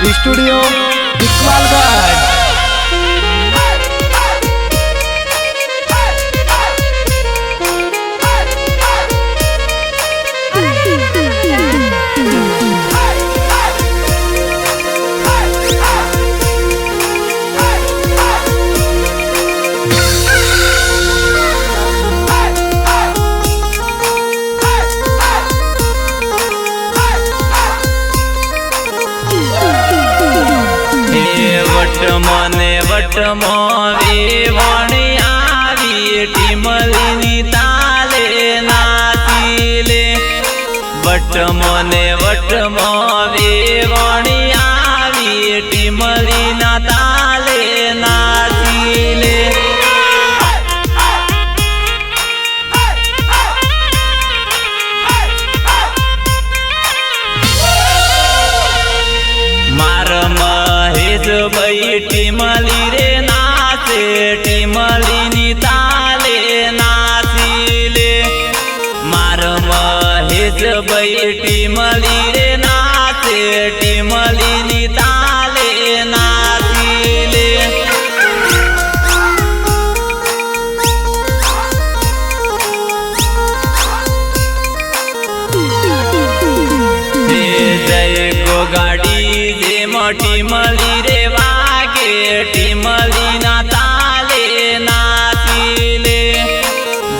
Studio Iqbalgarh. મને વટમો વેવણી આવી ટીમલીની તાલે નાચી લે। વટમો ને વટમો વેવણી આવી ટીમલીના તાલે નાચી લે। भाई टीमली रे नाचे टीमली ताले नाची ले। मार महेश भाई टीमली रे नाचे टीमली ताले नाची ले। जय गो गाड़ी जे टीमली रे वागे टीमली ना ताले नाची ले।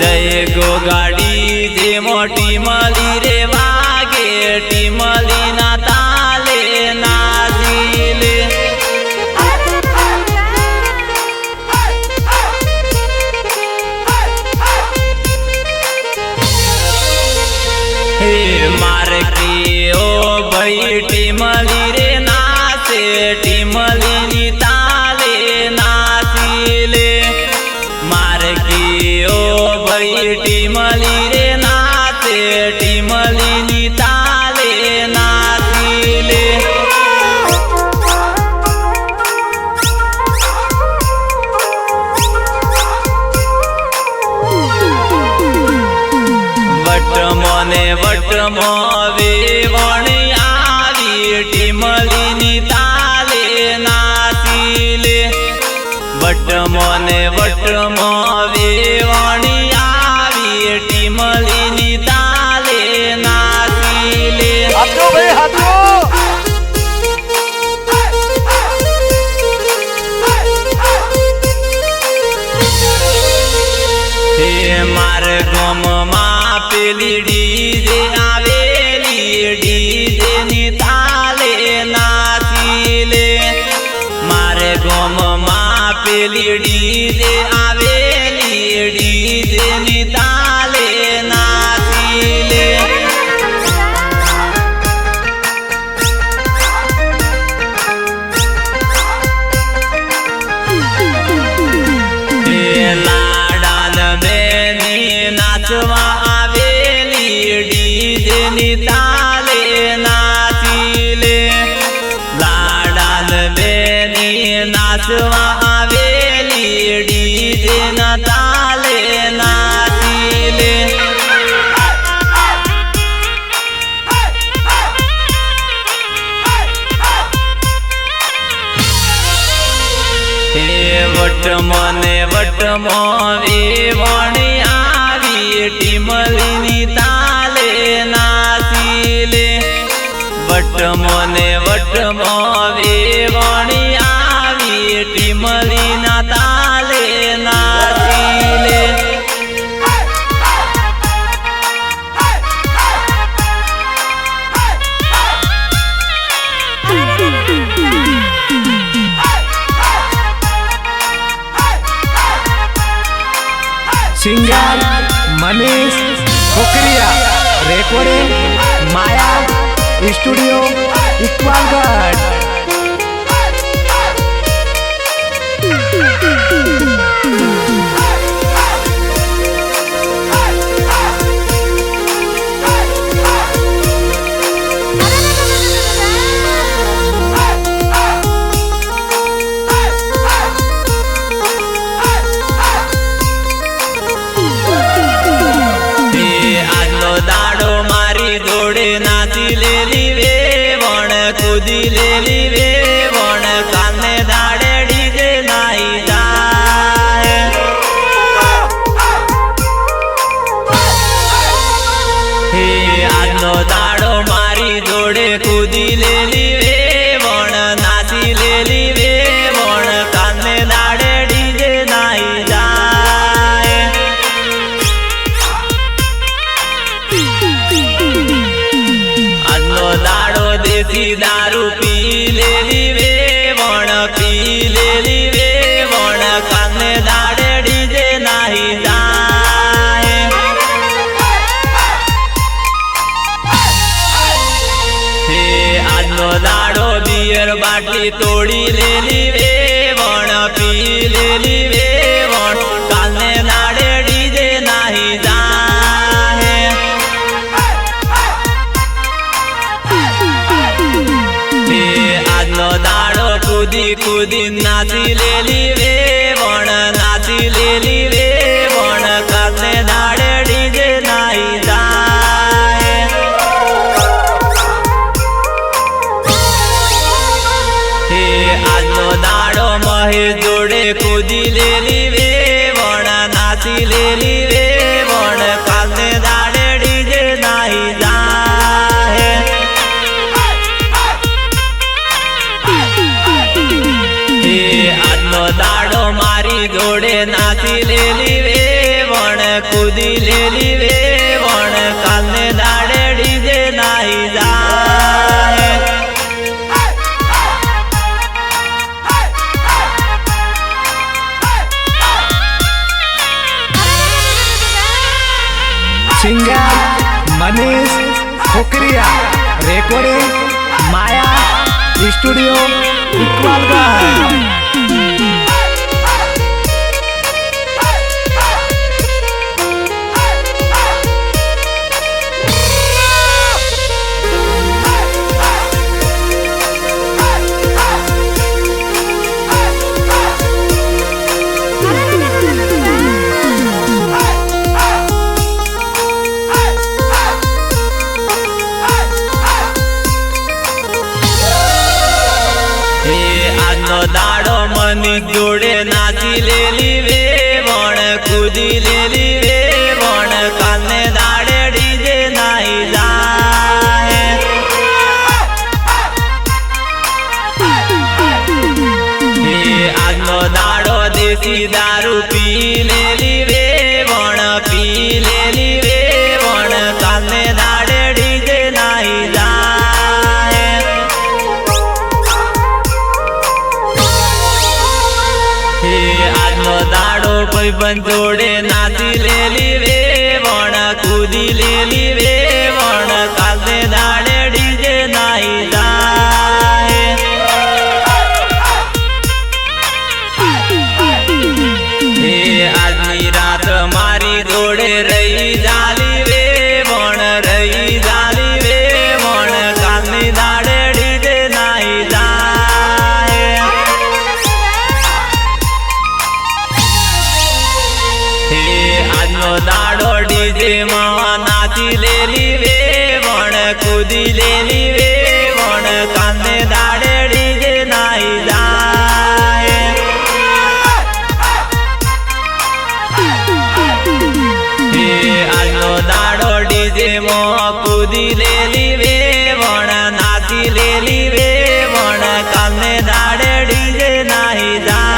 जय गो गाड़ी जे टीमली रे वागे टीमली ना ताले नाची ले। हे मार के ओ भाई टीमली रे नाचे टीमली ताले नाची ले। मार के ओ भाई टीमली रे नाचे टीमली ताले नाची ले। वटमो ने वटमो वेवणी आई टीमली ताले नाची ले। वटमो ने वटमो वेवणी आई टीमली ताले नाची ले। हे मार गम पेली डीजे आवेली डीजे नी ताले नाची ले। मारे गोम पेली डीजे आवेली डीजे नी ताले नाची ले। लाडान बेनी नाचवा ताले नाची ले। लाडान बेनी नाचवा आवेली डीजे न ताले नाची ले। हे वटमो ने वटमो वेवणी आई टीमली ताले नाची ले। वटमो ने वटमो वेवणी आई टीमली ताले नाची ले। सिंगर मनीष खोखरिया, रिकॉर्डिंग माया स्टूडियो इकबालगढ़। કૂદી લેલી વેવણ કાને દાડે ડીજે નાઈ જાય હે આજનો દાડો મારી જોડે કૂદી લેલી વેવણ નાચી લેલી વેવણ કાને દાડે ડીજે નાઈ જાય આજનો દાડો દેશી દારૂ પી લેલી વેવણ પી લેલી વેવણ કાને દાડે ડીજે નાઈ જાય હે આજનો દાડો બિયર બાટલી તોડી લેલી વેવણ પી લેલી વેવણ કાને દાડે ડીજે નાઈ જાય હે આજનો દાડો કૂદી કૂદી નાચી લેલી વેવણ નાચી લેલી વેવણ કાને દાડે ડીજે નાઈ જાય હે આજનો દાડો મહેશ જોડે કૂદી લેલી વેવણ નાચી લેલી વેવણ કાને દાડે ડીજે નાઈ જાય હે આજનો દાડો મારી જોડે નાચી લેલી વેવણ કૂદી લેલી વેવણ કાને દાડે ડીજે નાઈ જાય सिंगर मनीष खोकरिया रेकॉर्डिंग माया स्टूडियो इकबालगंज। હે આજનો દાડો મની જોડે નાચી લેલી વેવણ કૂદી લેલી વેવણ કાને દાડે ડીજે નાઈ જાય હે આજનો દાડો દેશી દારૂ પી લેલી વેવણ પી લેલી વેવણ કાને દાડે ડીજે નાઈ જાય હે આજનો દાડો ભાઈબંધ જોડે નાચી લેલી વેવણ કૂદી લેલી વેવણ કાને દાડે ડીજે નાઈ જાય હે આજની રાત મારી જોડે રહી જાલી વેવણ રહી જાલી વેવણ કાને દાડે ડીજે નાઈ જાય હે આજનો દાડો ડીજે માં નાચી લેલી વેવણ કૂદી લેલી વેવણ કાને દાડે ડીજે નાઈ જાય હે આજનો દાડો ડીજે માં કૂદી લેલી વેવણ નાચી લેલી વેવણ કાને દાડે ડીજે નાઈ જાય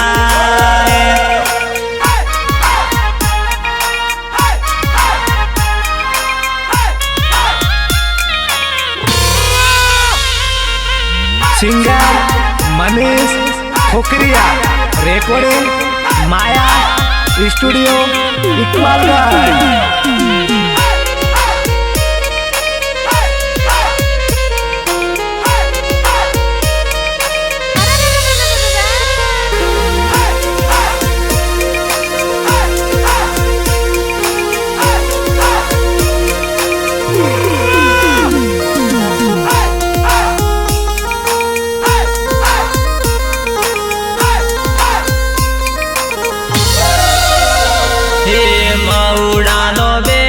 सिंगर मनीष खोकरिया रेकॉर्डिंग माया स्टूडियो इकबालगंज। હે મહુડાનો બે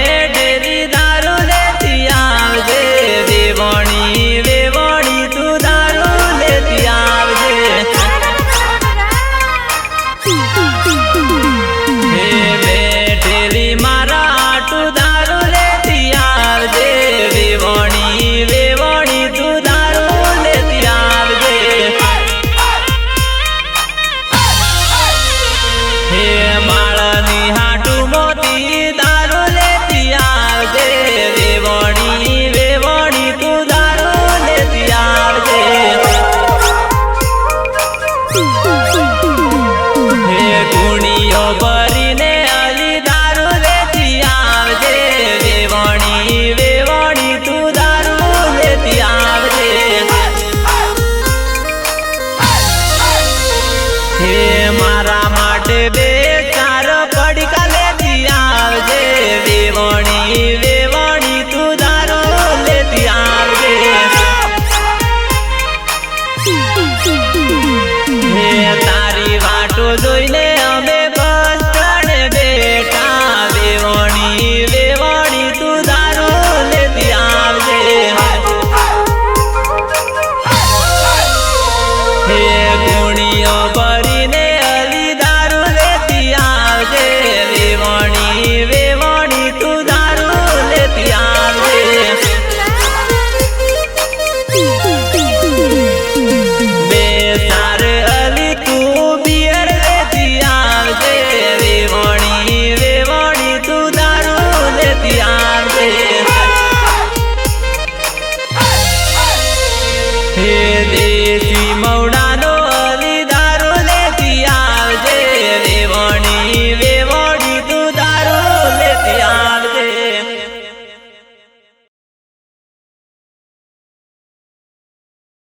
હે